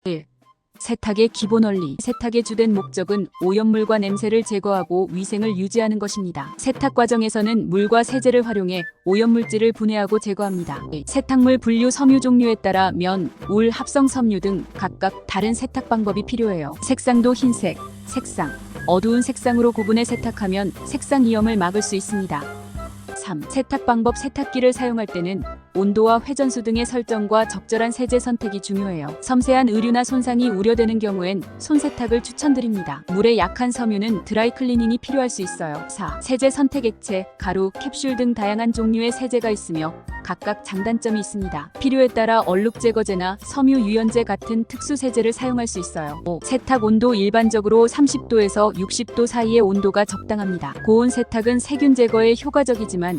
1. 세탁의 기본 원리. 세탁의 주된 목적은 오염물과 냄새를 제거하고 위생을 유지하는 것입니다. 세탁 과정에서는 물과 세제를 활용해 오염물질을 분해하고 제거합니다. 2. 세탁물 분류 섬유 종류에 따라 면, 울, 합성 섬유 등 각각 다른 세탁 방법이 필요해요. 색상도 흰색, 색상, 어두운 색상으로 구분해 세탁하면 색상 이염을 막을 수 있습니다. 3. 세탁 방법. 세탁기를 사용할 때는 온도와 회전수 등의 설정과 적절한 세제 선택이 중요해요. 섬세한 의류나 손상이 우려되는 경우엔 손세탁을 추천드립니다. 물에 약한 섬유는 드라이클리닝이 필요할 수 있어요. 4. 세제 선택. 액체, 가루, 캡슐 등 다양한 종류의 세제가 있으며 각각 장단점이 있습니다. 필요에 따라 얼룩 제거제나 섬유 유연제 같은 특수 세제를 사용할 수 있어요. 5. 세탁 온도. 일반적으로 30도에서 60도 사이의 온도가 적당합니다. 고온 세탁은 세균 제거에 효과적이지만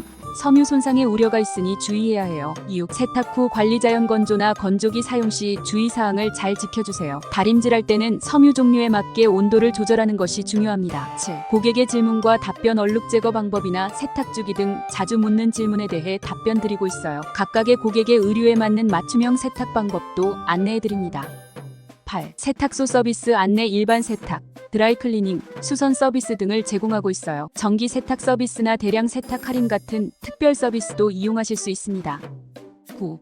섬유 손상의 우려가 있으니 주의해야 해요. 6. 세탁 후 관리. 자연 건조나 건조기 사용 시 주의사항을 잘 지켜주세요. 다림질할 때는 섬유 종류에 맞게 온도를 조절하는 것이 중요합니다. 7. 고객의 질문과 답변. 얼룩 제거 방법이나 세탁 주기 등 자주 묻는 질문에 대해 답변 드리고 있어요. 각각의 고객의 의류에 맞는 맞춤형 세탁 방법도 안내해드립니다. 8. 세탁소 서비스 안내. 일반 세탁, 드라이클리닝, 수선 서비스 등을 제공하고 있어요. 정기 세탁 서비스나 대량 세탁 할인 같은 특별 서비스도 이용하실 수 있습니다. 9.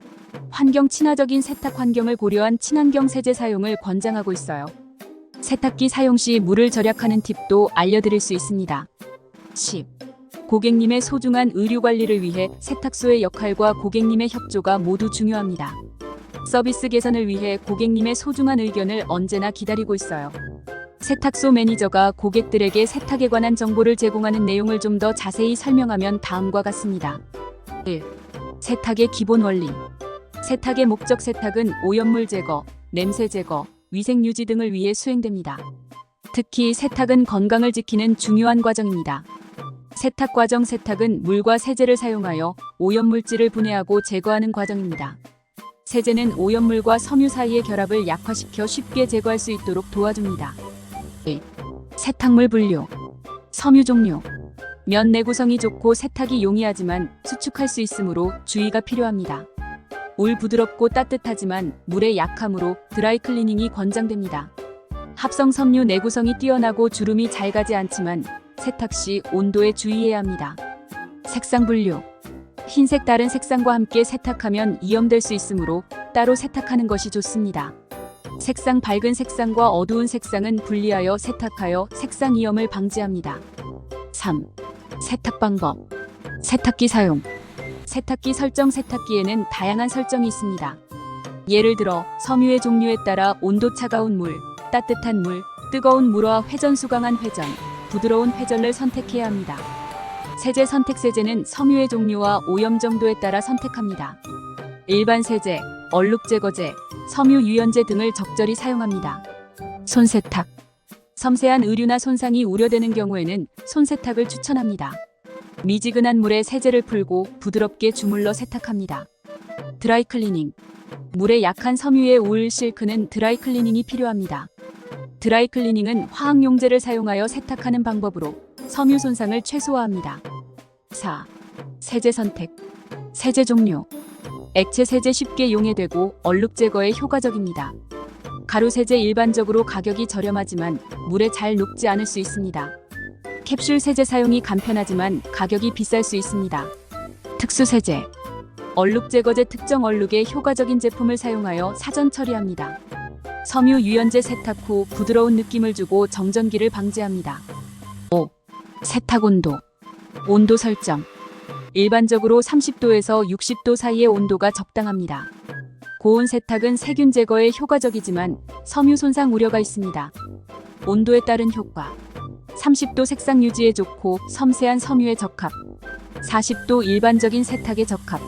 환경 친화적인 세탁. 환경을 고려한 친환경 세제 사용을 권장하고 있어요. 세탁기 사용 시 물을 절약하는 팁도 알려드릴 수 있습니다. 10. 고객님의 소중한 의류 관리를 위해 세탁소의 역할과 고객님의 협조가 모두 중요합니다. 서비스 개선을 위해 고객님의 소중한 의견을 언제나 기다리고 있어요. 세탁소 매니저가 고객들에게 세탁에 관한 정보를 제공하는 내용을 좀 더 자세히 설명하면 다음과 같습니다. 1. 세탁의 기본 원리. 세탁의 목적. 세탁은 오염물 제거, 냄새 제거, 위생 유지 등을 위해 수행됩니다. 특히 세탁은 건강을 지키는 중요한 과정입니다. 세탁 과정. 세탁은 물과 세제를 사용하여 오염물질을 분해하고 제거하는 과정입니다. 세제는 오염물과 섬유 사이의 결합을 약화시켜 쉽게 제거할 수 있도록 도와줍니다. 1. 세탁물 분류. 섬유 종류. 면 내구성이 좋고 세탁이 용이하지만 수축할 수 있으므로 주의가 필요합니다. 울 부드럽고 따뜻하지만 물에 약하므로 드라이클리닝이 권장됩니다. 합성 섬유 내구성이 뛰어나고 주름이 잘 가지 않지만 세탁 시 온도에 주의해야 합니다. 색상 분류. 흰색. 다른 색상과 함께 세탁하면 이염될 수 있으므로 따로 세탁하는 것이 좋습니다. 색상. 밝은 색상과 어두운 색상은 분리하여 세탁하여 색상 이염을 방지합니다. 3. 세탁 방법. 세탁기 사용. 세탁기 설정. 세탁기에는 다양한 설정이 있습니다. 예를 들어 섬유의 종류에 따라 온도. 차가운 물, 따뜻한 물, 뜨거운 물과 회전수. 강한 회전, 부드러운 회전을 선택해야 합니다. 세제 선택. 세제는 섬유의 종류와 오염 정도에 따라 선택합니다. 일반 세제, 얼룩 제거제, 섬유 유연제 등을 적절히 사용합니다. 손세탁. 섬세한 의류나 손상이 우려되는 경우에는 손세탁을 추천합니다. 미지근한 물에 세제를 풀고 부드럽게 주물러 세탁합니다. 드라이클리닝. 물에 약한 섬유의 울, 실크는 드라이클리닝이 필요합니다. 드라이클리닝은 화학용제를 사용하여 세탁하는 방법으로 섬유 손상을 최소화합니다. 4. 세제 선택. 세제 종류. 액체 세제 쉽게 용해되고 얼룩 제거에 효과적입니다. 가루 세제. 일반적으로 가격이 저렴하지만 물에 잘 녹지 않을 수 있습니다. 캡슐 세제 사용이 간편하지만 가격이 비쌀 수 있습니다. 특수 세제. 얼룩 제거제. 특정 얼룩에 효과적인 제품을 사용하여 사전 처리합니다. 섬유 유연제. 세탁 후 부드러운 느낌을 주고 정전기를 방지합니다. 5. 세탁 온도. 온도 설정. 일반적으로 30도에서 60도 사이의 온도가 적당합니다. 고온 세탁은 세균 제거에 효과적이지만 섬유 손상 우려가 있습니다. 온도에 따른 효과. 30도 색상 유지에 좋고 섬세한 섬유에 적합. 40도 일반적인 세탁에 적합.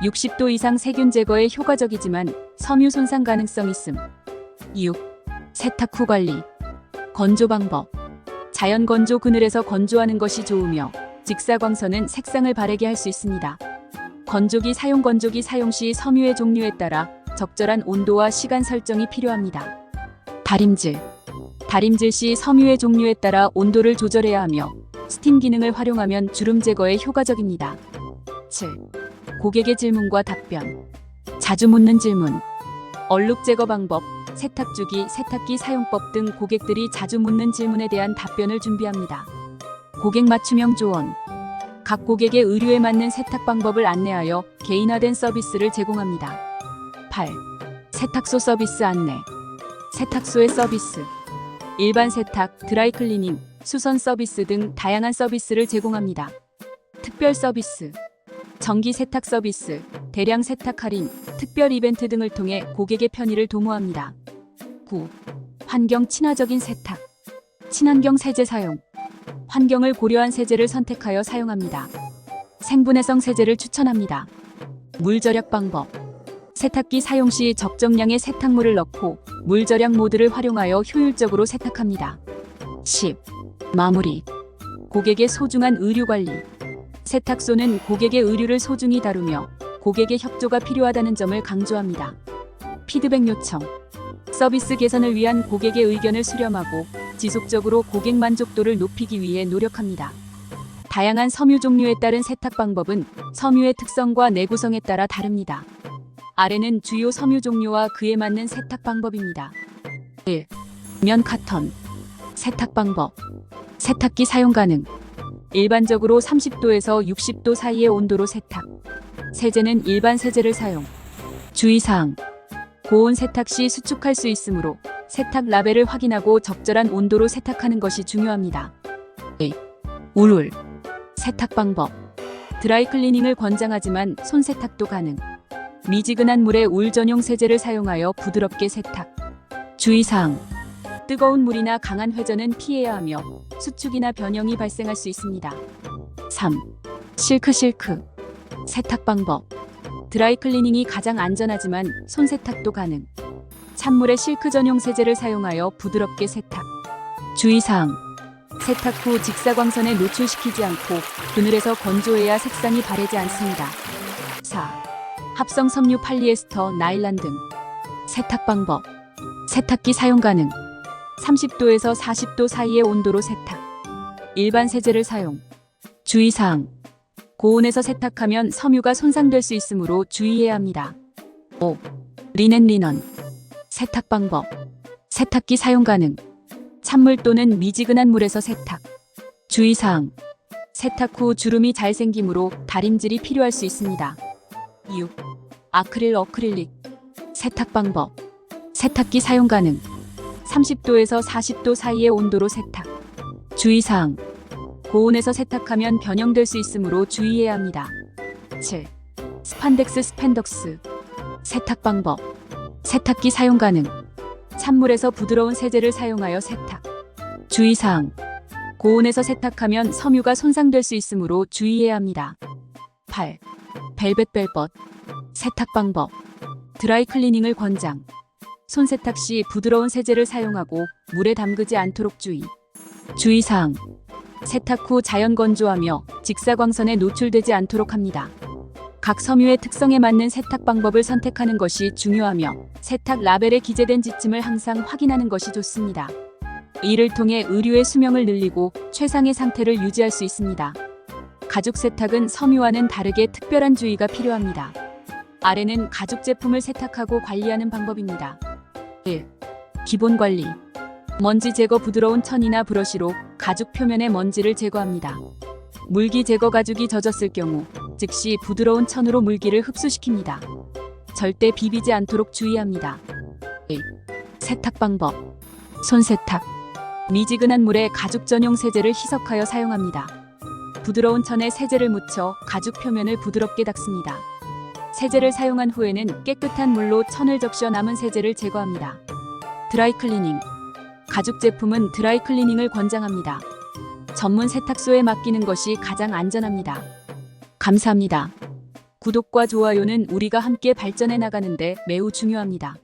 60도 이상 세균 제거에 효과적이지만 섬유 손상 가능성 있음. 6. 세탁 후 관리. 건조 방법. 자연 건조. 그늘에서 건조하는 것이 좋으며 직사광선은 색상을 바래게 할 수 있습니다. 건조기 사용. 건조기 사용 시 섬유의 종류에 따라 적절한 온도와 시간 설정이 필요합니다. 다림질. 다림질 시 섬유의 종류에 따라 온도를 조절해야 하며 스팀 기능을 활용하면 주름 제거에 효과적입니다. 7. 고객의 질문과 답변. 자주 묻는 질문. 얼룩 제거 방법. 세탁주기, 세탁기 사용법 등 고객들이 자주 묻는 질문에 대한 답변을 준비합니다. 고객 맞춤형 조언. 각 고객의 의류에 맞는 세탁 방법을 안내하여 개인화된 서비스를 제공합니다. 8. 세탁소 서비스 안내. 세탁소의 서비스. 일반 세탁, 드라이클리닝, 수선 서비스 등 다양한 서비스를 제공합니다. 특별 서비스. 정기 세탁 서비스, 대량 세탁 할인, 특별 이벤트 등을 통해 고객의 편의를 도모합니다. 9. 환경 친화적인 세탁. 친환경 세제 사용. 환경을 고려한 세제를 선택하여 사용합니다. 생분해성 세제를 추천합니다. 물 절약 방법. 세탁기 사용 시 적정량의 세탁물을 넣고 물 절약 모드를 활용하여 효율적으로 세탁합니다. 10. 마무리. 고객의 소중한 의류 관리. 세탁소는 고객의 의류를 소중히 다루며 고객의 협조가 필요하다는 점을 강조합니다. 피드백 요청. 서비스 개선을 위한 고객의 의견을 수렴하고 지속적으로 고객 만족도를 높이기 위해 노력합니다. 다양한 섬유 종류에 따른 세탁 방법은 섬유의 특성과 내구성에 따라 다릅니다. 아래는 주요 섬유 종류와 그에 맞는 세탁 방법입니다. 1. 면 카턴. 세탁 방법. 세탁기 사용 가능. 일반적으로 30도에서 60도 사이의 온도로 세탁. 세제는 일반 세제를 사용. 주의사항. 고온 세탁 시 수축할 수 있으므로 세탁 라벨을 확인하고 적절한 온도로 세탁하는 것이 중요합니다. 2. 울울. 세탁 방법. 드라이클리닝을 권장하지만 손세탁도 가능. 미지근한 물에 울 전용 세제를 사용하여 부드럽게 세탁. 주의사항. 뜨거운 물이나 강한 회전은 피해야 하며 수축이나 변형이 발생할 수 있습니다. 3. 실크. 세탁 방법. 드라이클리닝이 가장 안전하지만 손세탁도 가능. 찬물에 실크 전용 세제를 사용하여 부드럽게 세탁. 주의사항. 세탁 후 직사광선에 노출시키지 않고 그늘에서 건조해야 색상이 바래지 않습니다. 4. 합성 섬유 폴리에스터, 나일론 등. 세탁 방법. 세탁기 사용 가능. 30도에서 40도 사이의 온도로 세탁. 일반 세제를 사용. 주의사항. 고온에서 세탁하면 섬유가 손상될 수 있으므로 주의해야 합니다. 5. 리넨. 세탁 방법. 세탁기 사용 가능. 찬물 또는 미지근한 물에서 세탁. 주의사항. 세탁 후 주름이 잘 생기므로 다림질이 필요할 수 있습니다. 6. 어크릴릭. 세탁 방법. 세탁기 사용 가능. 30도에서 40도 사이의 온도로 세탁. 주의사항. 고온에서 세탁하면 변형될 수 있으므로 주의해야 합니다. 7. 스판덱스. 세탁 방법. 세탁기 사용 가능. 찬물에서 부드러운 세제를 사용하여 세탁. 주의사항. 고온에서 세탁하면 섬유가 손상될 수 있으므로 주의해야 합니다. 8. 벨벳. 세탁 방법. 드라이클리닝을 권장. 손세탁 시 부드러운 세제를 사용하고 물에 담그지 않도록 주의. 주의사항. 세탁 후 자연 건조하며 직사광선에 노출되지 않도록 합니다. 각 섬유의 특성에 맞는 세탁 방법을 선택하는 것이 중요하며 세탁 라벨에 기재된 지침을 항상 확인하는 것이 좋습니다. 이를 통해 의류의 수명을 늘리고 최상의 상태를 유지할 수 있습니다. 가죽 세탁은 섬유와는 다르게 특별한 주의가 필요합니다. 아래는 가죽 제품을 세탁하고 관리하는 방법입니다. 1. 기본 관리. 먼지 제거. 부드러운 천이나 브러쉬로 가죽 표면의 먼지를 제거합니다. 물기 제거. 가죽이 젖었을 경우 즉시 부드러운 천으로 물기를 흡수시킵니다. 절대 비비지 않도록 주의합니다. 2. 세탁 방법. 손세탁. 미지근한 물에 가죽 전용 세제를 희석하여 사용합니다. 부드러운 천에 세제를 묻혀 가죽 표면을 부드럽게 닦습니다. 세제를 사용한 후에는 깨끗한 물로 천을 적셔 남은 세제를 제거합니다. 드라이클리닝. 가죽 제품은 드라이클리닝을 권장합니다. 전문 세탁소에 맡기는 것이 가장 안전합니다. 감사합니다. 구독과 좋아요는 우리가 함께 발전해 나가는데 매우 중요합니다.